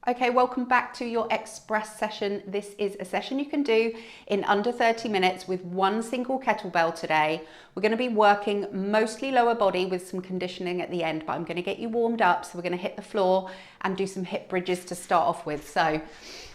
Okay, welcome back to your express session. This is a session you can do in under 30 minutes with one single kettlebell today. We're going to be working mostly lower body with some conditioning at the end, but I'm going to get you warmed up. So we're going to hit the floor and do some hip bridges to start off with. So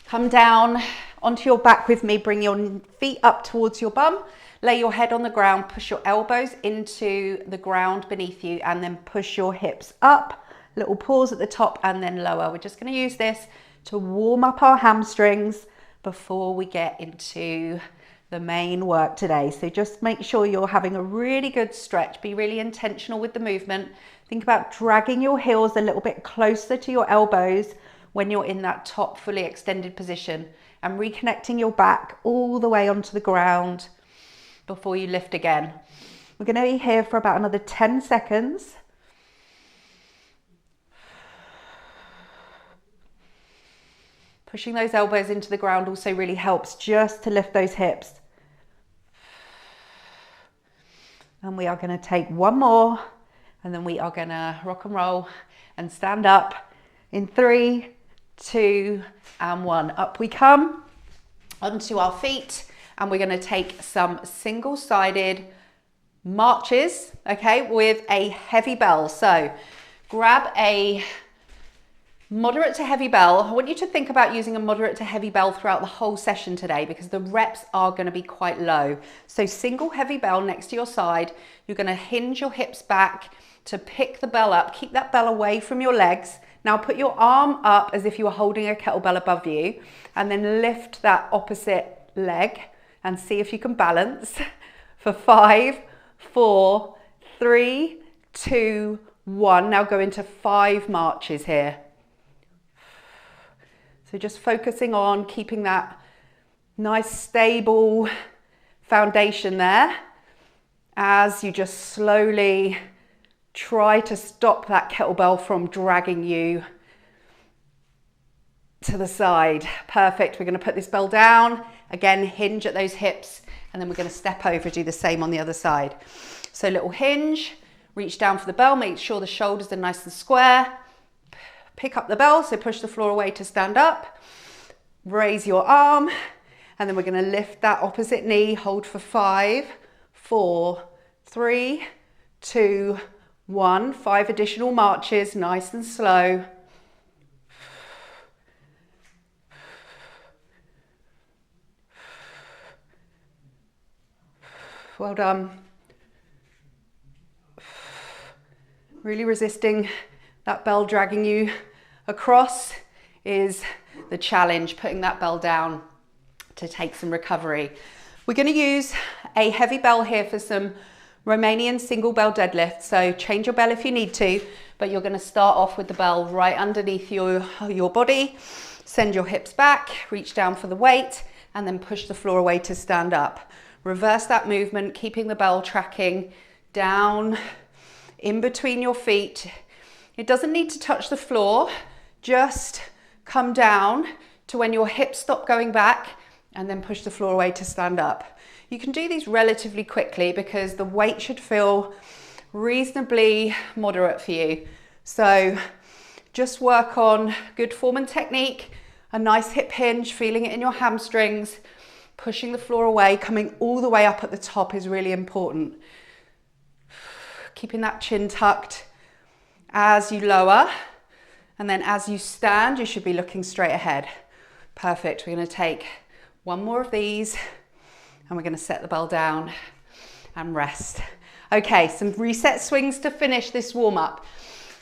come down onto your back with me, bring your feet up towards your bum, lay your head on the ground, push your elbows into the ground beneath you, and then push your hips up. Little pause at the top and then lower. We're just going to use this to warm up our hamstrings before we get into the main work today. So just make sure you're having a really good stretch. Be really intentional with the movement. Think about dragging your heels a little bit closer to your elbows when you're in that top fully extended position, and reconnecting your back all the way onto the ground before you lift again. We're going to be here for about another 10 seconds. Pushing those elbows into the ground also really helps just to lift those hips. And we are going to take one more, and then we are going to rock and roll and stand up in 3, 2, and 1. Up we come onto our feet, and we're going to take some single-sided marches, okay, with a heavy bell. So grab a moderate to heavy bell. I want you to think about using a moderate to heavy bell throughout the whole session today, because the reps are going to be quite low. So single heavy bell next to your side. You're going to hinge your hips back to pick the bell up. Keep that bell away from your legs. Now put your arm up as if you were holding a kettlebell above you, and then lift that opposite leg and see if you can balance for 5, 4, 3, 2, 1. Now go into 5 marches here. So just focusing on keeping that nice stable foundation there as you just slowly try to stop that kettlebell from dragging you to the side. Perfect. We're going to put this bell down. Again, hinge at those hips, and then we're going to step over, do the same on the other side. So little hinge, reach down for the bell, make sure the shoulders are nice and square. Pick up the bell, so push the floor away to stand up. Raise your arm, and then we're going to lift that opposite knee. Hold for 5, 4, 3, 2, 1. 5 additional marches, nice and slow. Well done. Really resisting that bell dragging you across is the challenge, putting that bell down to take some recovery. We're going to use a heavy bell here for some Romanian single bell deadlift. So change your bell if you need to, but you're going to start off with the bell right underneath your body. Send your hips back, reach down for the weight, and then push the floor away to stand up. Reverse that movement, keeping the bell tracking down in between your feet. It doesn't need to touch the floor, just come down to when your hips stop going back, and then push the floor away to stand up. You can do these relatively quickly because the weight should feel reasonably moderate for you. So just work on good form and technique, a nice hip hinge, feeling it in your hamstrings, pushing the floor away, coming all the way up at the top is really important. Keeping that chin tucked as you lower, and then as you stand, you should be looking straight ahead. Perfect. We're going to take one more of these, and we're going to set the bell down and rest. Okay, some reset swings to finish this warm up.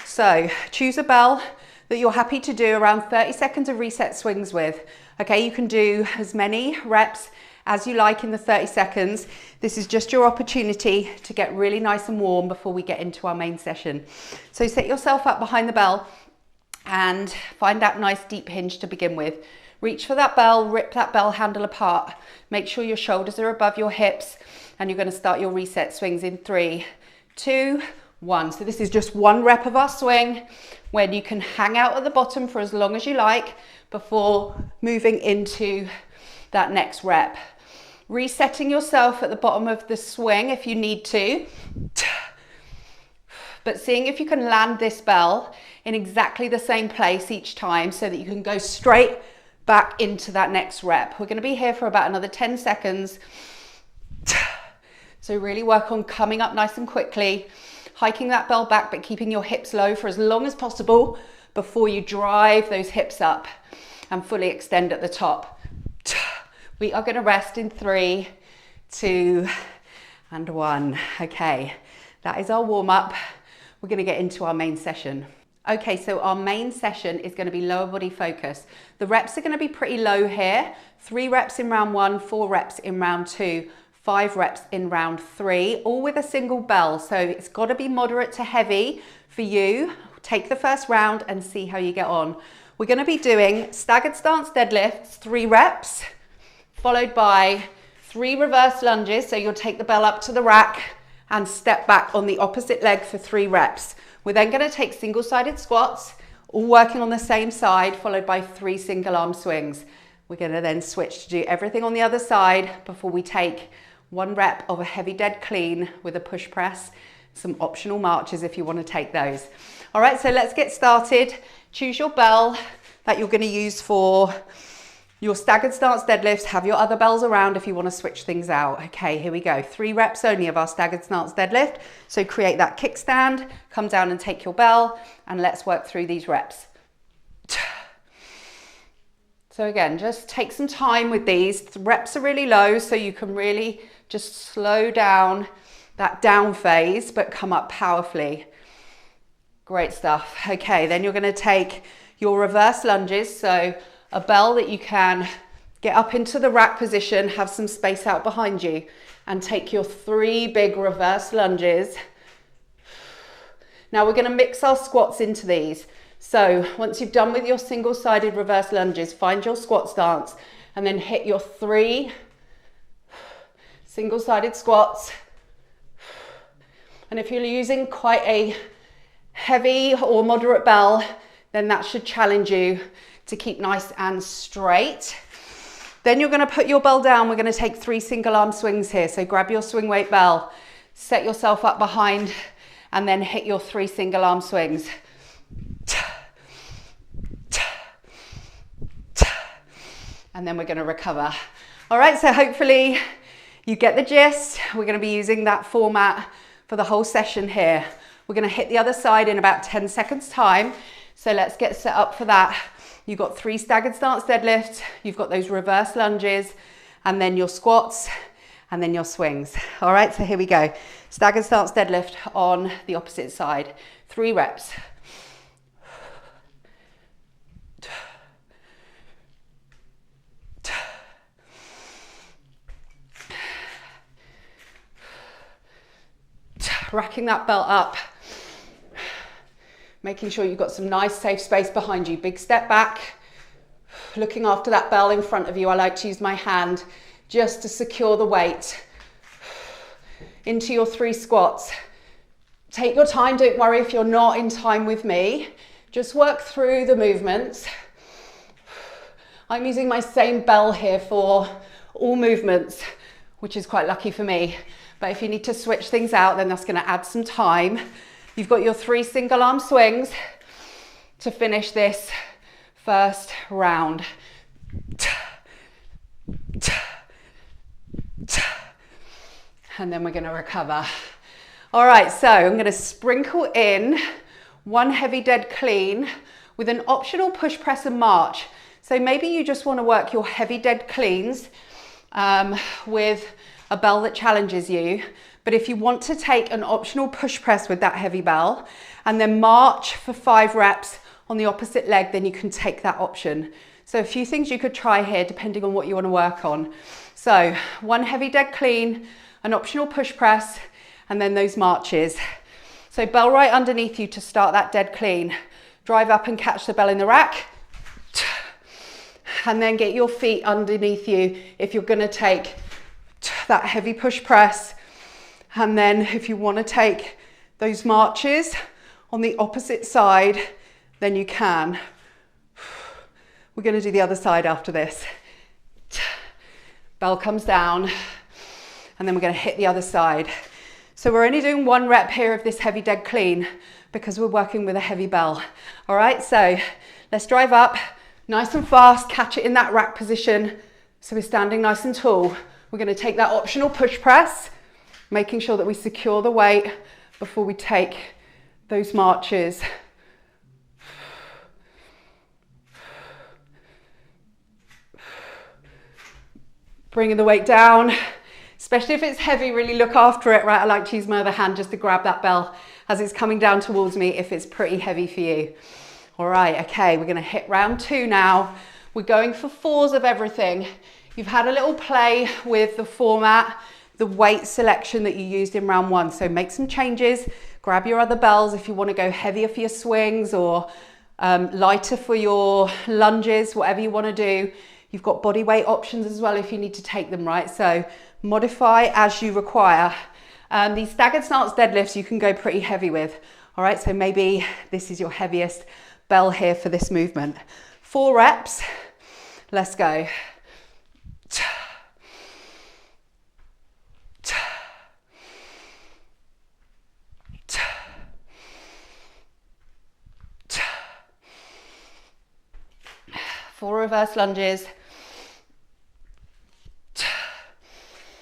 So choose a bell that you're happy to do around 30 seconds of reset swings with. Okay, you can do as many reps as you like in the 30 seconds. This is just your opportunity to get really nice and warm before we get into our main session. So set yourself up behind the bell and find that nice deep hinge to begin with. Reach for that bell, rip that bell handle apart. Make sure your shoulders are above your hips, and you're going to start your reset swings in 3, 2, 1. So this is just one rep of our swing when you can hang out at the bottom for as long as you like before moving into that next rep. Resetting yourself at the bottom of the swing if you need to. but seeing if you can land this bell in exactly the same place each time so that you can go straight back into that next rep. We're going to be here for about another 10 seconds. So really work on coming up nice and quickly, hiking that bell back, but keeping your hips low for as long as possible before you drive those hips up and fully extend at the top. We are going to rest in 3, 2, and 1. Okay, that is our warm up. We're going to get into our main session. Okay, so our main session is going to be lower body focus. The reps are going to be pretty low here. 3 reps in round 1, 4 reps in round 2, 5 reps in round 3, all with a single bell. So it's got to be moderate to heavy for you. Take the first round and see how you get on. We're going to be doing staggered stance deadlifts, 3 reps, followed by 3 reverse lunges. So you'll take the bell up to the rack and step back on the opposite leg for 3 reps. We're then going to take single-sided squats, all working on the same side, followed by 3 single arm swings. We're going to then switch to do everything on the other side before we take 1 rep of a heavy dead clean with a push press, some optional marches if you want to take those. All right, so let's get started. Choose your bell that you're going to use for your staggered stance deadlifts. Have your other bells around if you want to switch things out. Okay, here we go. 3 reps only of our staggered stance deadlift. So create that kickstand, come down and take your bell, and let's work through these reps. So again, just take some time with these. The reps are really low, so you can really just slow down that down phase, but come up powerfully. Great stuff. Okay, then you're going to take your reverse lunges. So a bell that you can get up into the rack position, have some space out behind you, and take your 3 big reverse lunges. Now we're going to mix our squats into these. So once you've done with your single-sided reverse lunges, find your squat stance and then hit your 3 single-sided squats. And if you're using quite a heavy or moderate bell, then that should challenge you to keep nice and straight. Then you're going to put your bell down. We're going to take 3 single arm swings here. So grab your swing weight bell, set yourself up behind, and then hit your 3 single arm swings. And then we're going to recover. All right, so hopefully you get the gist. We're going to be using that format for the whole session here. We're going to hit the other side in about 10 seconds time. So let's get set up for that. You've got 3 staggered stance deadlifts, you've got those reverse lunges, and then your squats, and then your swings. All right, so here we go. Staggered stance deadlift on the opposite side. 3 reps. Racking that belt up, making sure you've got some nice safe space behind you. Big step back, looking after that bell in front of you. I like to use my hand just to secure the weight. Into your 3 squats. Take your time, don't worry if you're not in time with me. Just work through the movements. I'm using my same bell here for all movements, which is quite lucky for me. But if you need to switch things out, then that's going to add some time. You've got your 3 single arm swings to finish this first round. And then we're going to recover. All right, so I'm going to sprinkle in 1 heavy dead clean with an optional push, press and march. So maybe you just want to work your heavy dead cleans with a bell that challenges you. But if you want to take an optional push press with that heavy bell and then march for 5 reps on the opposite leg, then you can take that option. So a few things you could try here depending on what you want to work on. So 1 heavy dead clean, an optional push press, and then those marches. So bell right underneath you to start that dead clean. Drive up and catch the bell in the rack. And then get your feet underneath you if you're going to take that heavy push press. And then if you want to take those marches on the opposite side, then you can. We're going to do the other side after this. Bell comes down and then we're going to hit the other side. So So we're only doing 1 rep here of this heavy dead clean because we're working with a heavy bell. All right, so let's drive up nice and fast, catch it in that rack position. So we're standing nice and tall. We're going to take that optional push press, making sure that we secure the weight before we take those marches. Bringing the weight down, especially if it's heavy, really look after it, right? I like to use my other hand just to grab that bell as it's coming down towards me if it's pretty heavy for you. All right, okay, we're gonna hit round 2 now. We're going for 4s of everything. You've had a little play with the format, the weight selection that you used in round 1. So make some changes, grab your other bells if you wanna go heavier for your swings or lighter for your lunges, whatever you wanna do. You've got body weight options as well if you need to take them, right? So modify as you require. These staggered stance deadlifts you can go pretty heavy with. All right, so maybe this is your heaviest bell here for this movement. 4 reps, let's go. Four reverse lunges.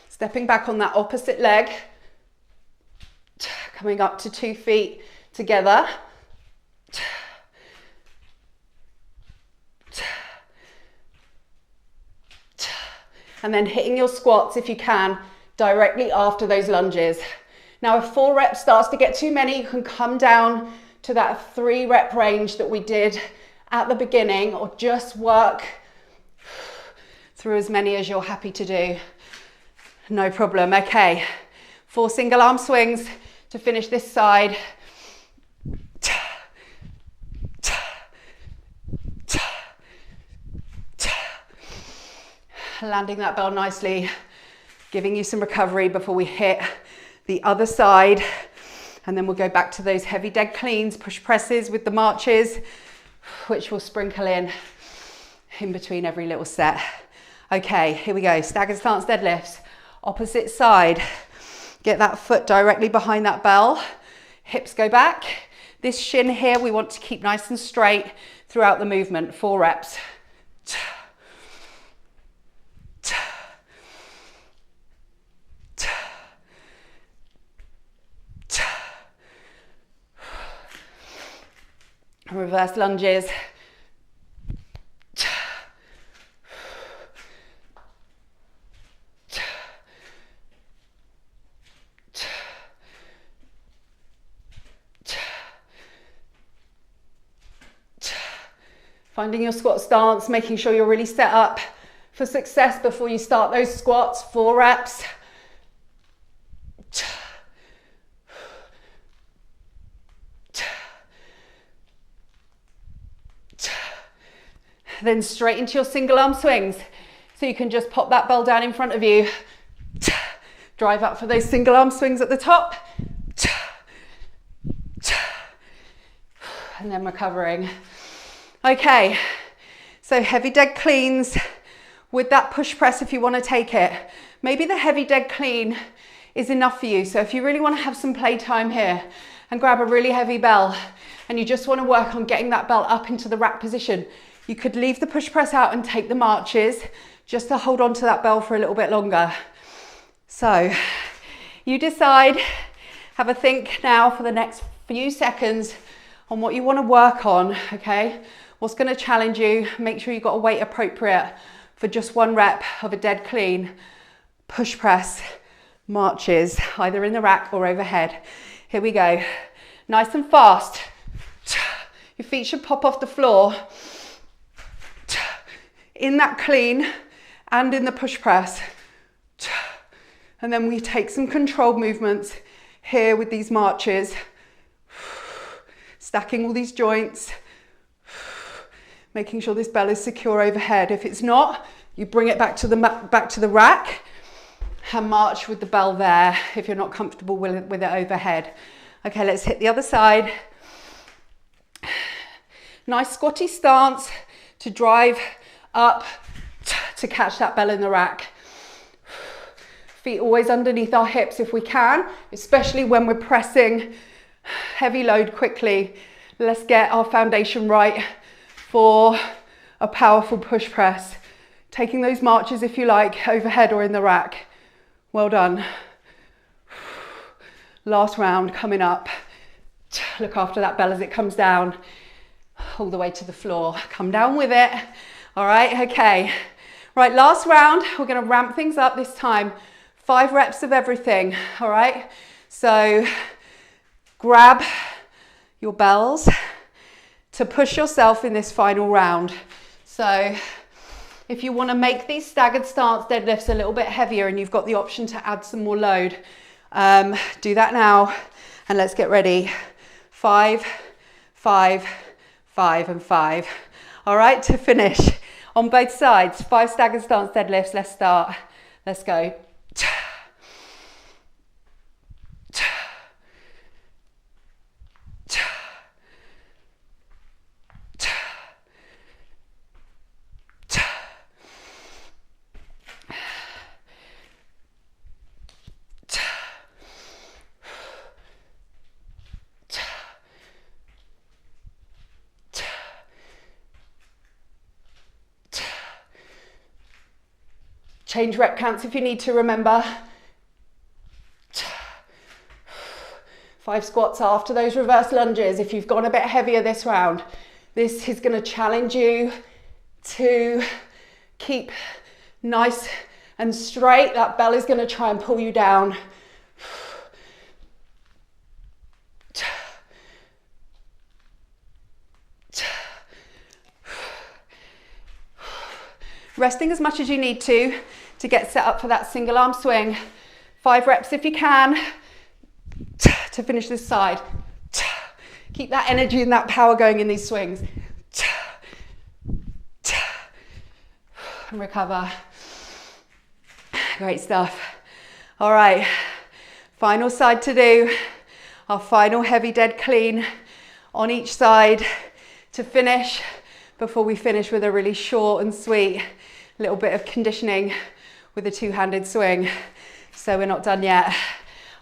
Stepping back on that opposite leg. Coming up to 2 feet together. And then hitting your squats if you can directly after those lunges. Now if 4 reps starts to get too many, you can come down to that 3 rep range that we did at the beginning, or just work through as many as you're happy to do. No problem. Okay, 4 single arm swings to finish this side. Landing that bell nicely, giving you some recovery before we hit the other side. And then we'll go back to those heavy dead cleans, push presses with the marches, which will sprinkle in between every little set. Okay, here we go. Staggered stance deadlifts. Opposite side. Get that foot directly behind that bell. Hips go back. This shin here we want to keep nice and straight throughout the movement. 4 reps. Reverse lunges. Finding your squat stance, making sure you're really set up for success before you start those squats. 4 reps. Then straight into your single arm swings. So you can just pop that bell down in front of you. Drive up for those single arm swings at the top. And then recovering. Okay, so heavy dead cleans with that push press if you want to take it. Maybe the heavy dead clean is enough for you. So if you really want to have some playtime here and grab a really heavy bell and you just want to work on getting that bell up into the rack position, you could leave the push press out and take the marches just to hold on to that bell for a little bit longer. So you decide, have a think now for the next few seconds on what you want to work on, okay? What's going to challenge you? Make sure you've got a weight appropriate for just 1 rep of a dead clean push press marches, either in the rack or overhead. Here we go. Nice and fast. Your feet should pop off the floor. In that clean and in the push press. And then we take some controlled movements here with these marches, stacking all these joints, making sure this bell is secure overhead. If it's not, you bring it back to the rack and march with the bell there if you're not comfortable with it overhead. Okay, let's hit the other side. Nice squatty stance to drive up to catch that bell in the rack. Feet always underneath our hips if we can, especially when we're pressing heavy load quickly. Let's get our foundation right for a powerful push press. Taking those marches, if you like, overhead or in the rack. Well done. Last round coming up. Look after that bell as it comes down all the way to the floor. Come down with it. All right, okay. Right, last round. We're going to ramp things up this time. 5 reps of everything. All right. So grab your bells to push yourself in this final round. So if you want to make these staggered stance deadlifts a little bit heavier and you've got the option to add some more load, do that now, and let's get ready. 5, 5, 5 and 5. All right, to finish on both sides. 5 staggered stance deadlifts. Let's start. Let's go. Change rep counts if you need to, remember. 5 squats after those reverse lunges. If you've gone a bit heavier this round, this is going to challenge you to keep nice and straight. That bell is going to try and pull you down. Resting as much as you need to get set up for that single arm swing. 5 reps if you can to finish this side. Keep that energy and that power going in these swings. And recover. Great stuff. All right, final side to do. Our final heavy dead clean on each side to finish before we finish with a really short and sweet little bit of conditioning with a 2-handed swing. So we're not done yet.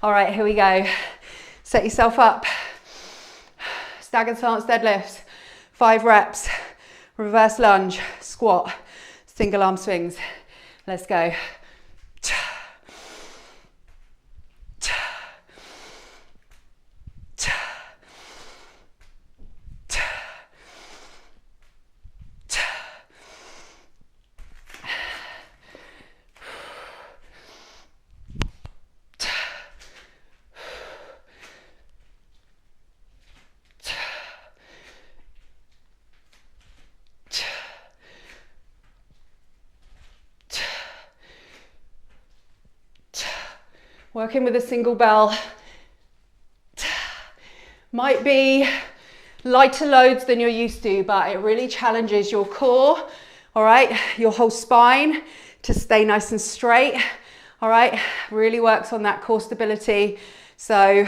All right, here we go. Set yourself up. Staggered stance deadlifts, 5 reps, reverse lunge, squat, single arm swings. Let's go. Working with a single bell might be lighter loads than you're used to, but it really challenges your core, all right, your whole spine to stay nice and straight, all right, really works on that core stability. So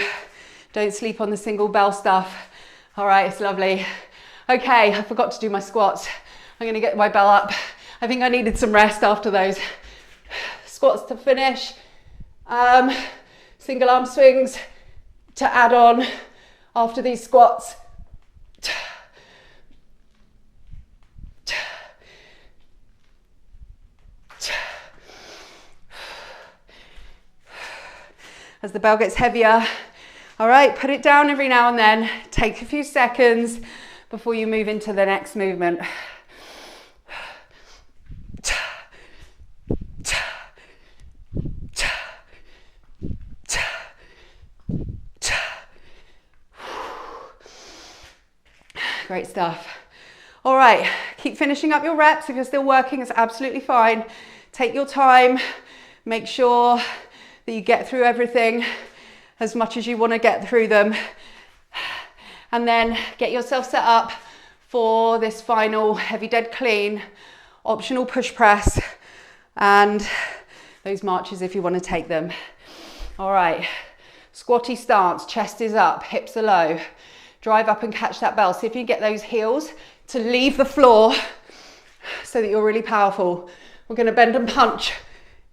don't sleep on the single bell stuff, all right, it's lovely. Okay, I forgot to do my squats. I'm gonna get my bell up. I think I needed some rest after those squats to finish. Single arm swings to add on after these squats. As the bell gets heavier, all right, put it down every now and then. Take a few seconds before you move into the next movement. Great stuff. All right, keep finishing up your reps. If you're still working, it's absolutely fine. Take your time. Make sure that you get through everything as much as you want to get through them. And then get yourself set up for this final heavy dead clean, optional push press, and those marches if you want to take them. All right, squatty stance, chest is up, hips are low. Drive up and catch that bell. See if you can get those heels to leave the floor so that you're really powerful. We're going to bend and punch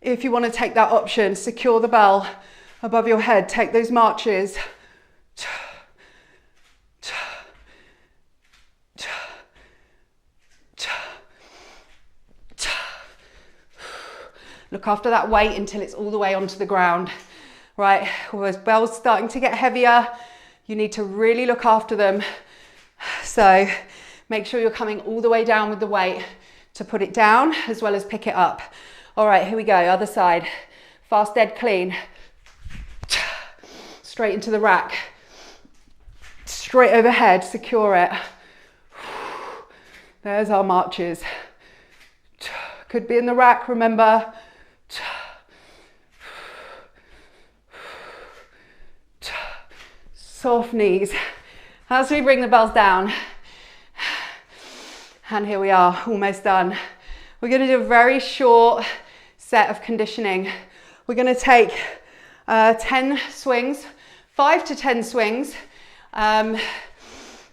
if you want to take that option, secure the bell above your head, take those marches. Look after that weight until it's all the way onto the ground, right? With those bells starting to get heavier, you need to really look after them. So make sure you're coming all the way down with the weight to put it down as well as pick it up. All right, here we go, other side. Fast, dead, clean. Straight into the rack. Straight overhead, secure it. There's our marches. Could be in the rack, remember. Soft knees. As we bring the bells down, and here we are, almost done. We're going to do a very short set of conditioning. We're going to take 10 swings, 5 to 10 swings,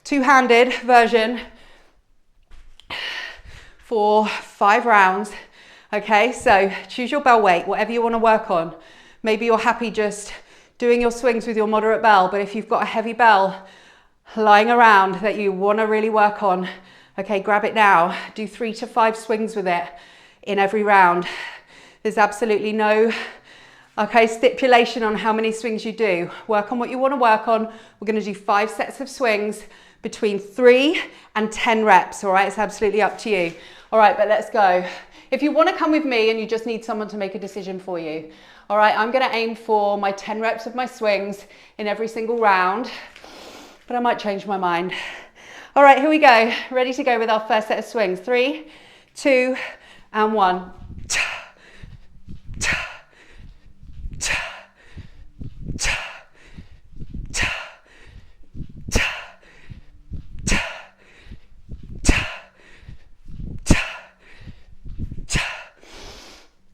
two-handed version for 5 rounds. Okay, so choose your bell weight, whatever you want to work on. Maybe you're happy just doing your swings with your moderate bell, but if you've got a heavy bell lying around that you want to really work on, okay, grab it now. Do 3 to 5 swings with it in every round. There's absolutely no, stipulation on how many swings you do. Work on what you want to work on. We're going to do 5 sets of swings between 3 and 10 reps, all right? It's absolutely up to you. All right, but let's go. If you want to come with me and you just need someone to make a decision for you, all right, I'm going to aim for my 10 reps of my swings in every single round, but I might change my mind. All right, here we go. Ready to go with our first set of swings. 3, 2, and 1.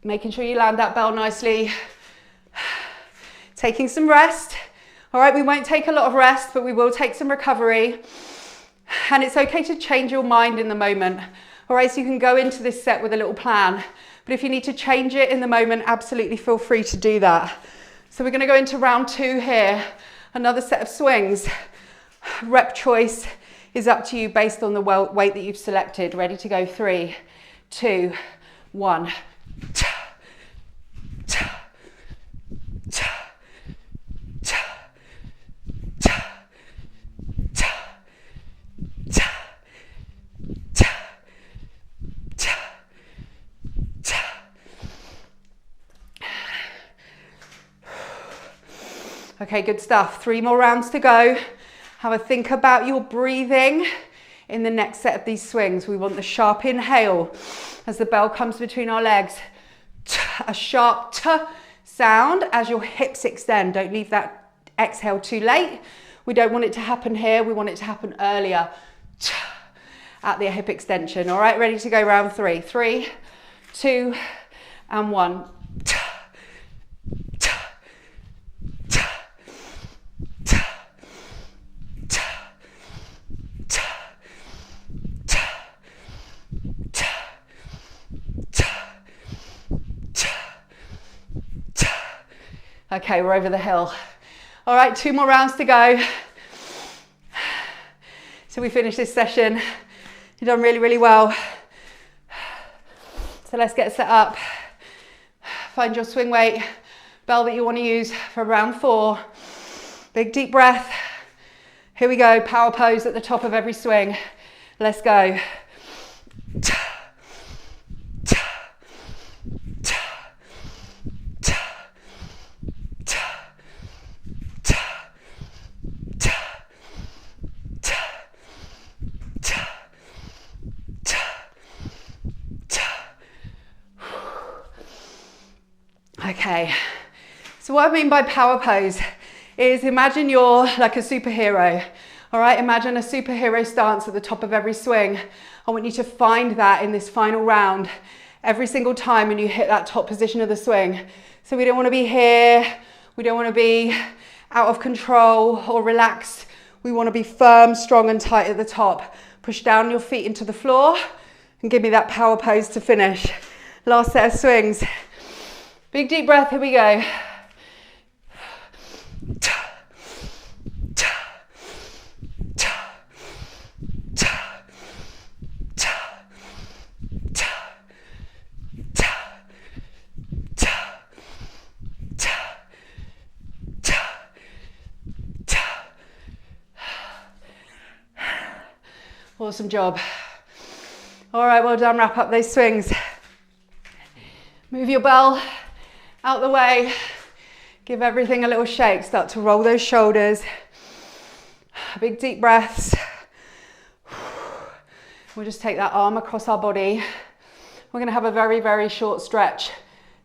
Making sure you land that bell nicely. Taking some rest. All right, we won't take a lot of rest, but we will take some recovery. And it's okay to change your mind in the moment. All right, so you can go into this set with a little plan. But if you need to change it in the moment, absolutely feel free to do that. So we're going to go into round 2 here. Another set of swings. Rep choice is up to you based on the weight that you've selected. Ready to go. 3, 2, 1. Okay, good stuff. 3 more rounds to go. Have a think about your breathing in the next set of these swings. We want the sharp inhale as the bell comes between our legs. A sharp t sound as your hips extend. Don't leave that exhale too late. We don't want it to happen here. We want it to happen earlier at the hip extension. All right, ready to go round 3. 3, 2, and 1. Okay, we're over the hill. All right, 2 more rounds to go. So we finish this session. You've done really, really well. So let's get set up. Find your swing weight, bell that you want to use for round 4. Big deep breath. Here we go, power pose at the top of every swing. Let's go. Okay, so what I mean by power pose is imagine you're like a superhero. All right, imagine a superhero stance at the top of every swing. I want you to find that in this final round every single time when you hit that top position of the swing. So we don't want to be here, we don't want to be out of control or relaxed. We want to be firm, strong and tight at the top. Push down your feet into the floor and give me that power pose to finish. Last set of swings. Big deep breath, here we go. Awesome job. All right, well done. Wrap up those swings. Move your bell out the way. Give everything a little shake. Start to roll those shoulders. Big deep breaths. We'll just take that arm across our body. We're going to have a very, very short stretch.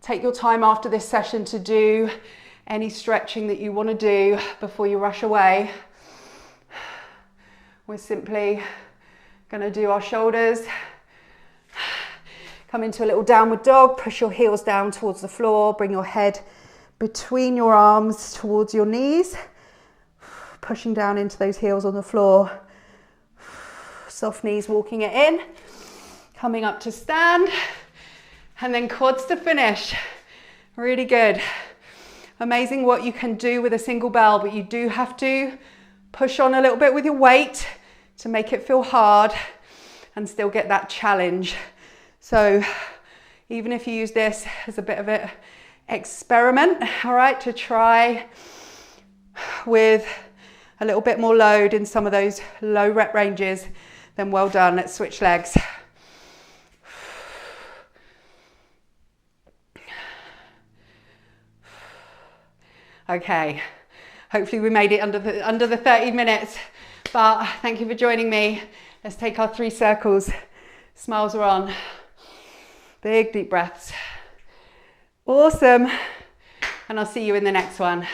Take your time after this session to do any stretching that you want to do before you rush away. We're simply going to do our shoulders. Come into a little downward dog. Push your heels down towards the floor. Bring your head between your arms towards your knees. Pushing down into those heels on the floor. Soft knees, walking it in. Coming up to stand. And then quads to finish. Really good. Amazing what you can do with a single bell, but you do have to push on a little bit with your weight to make it feel hard and still get that challenge. So even if you use this as a bit of an experiment, all right, to try with a little bit more load in some of those low rep ranges, then well done. Let's switch legs. Okay, hopefully we made it under the 30 minutes, but thank you for joining me. Let's take our 3 circles. Smiles are on. Big deep breaths. Awesome. And I'll see you in the next one.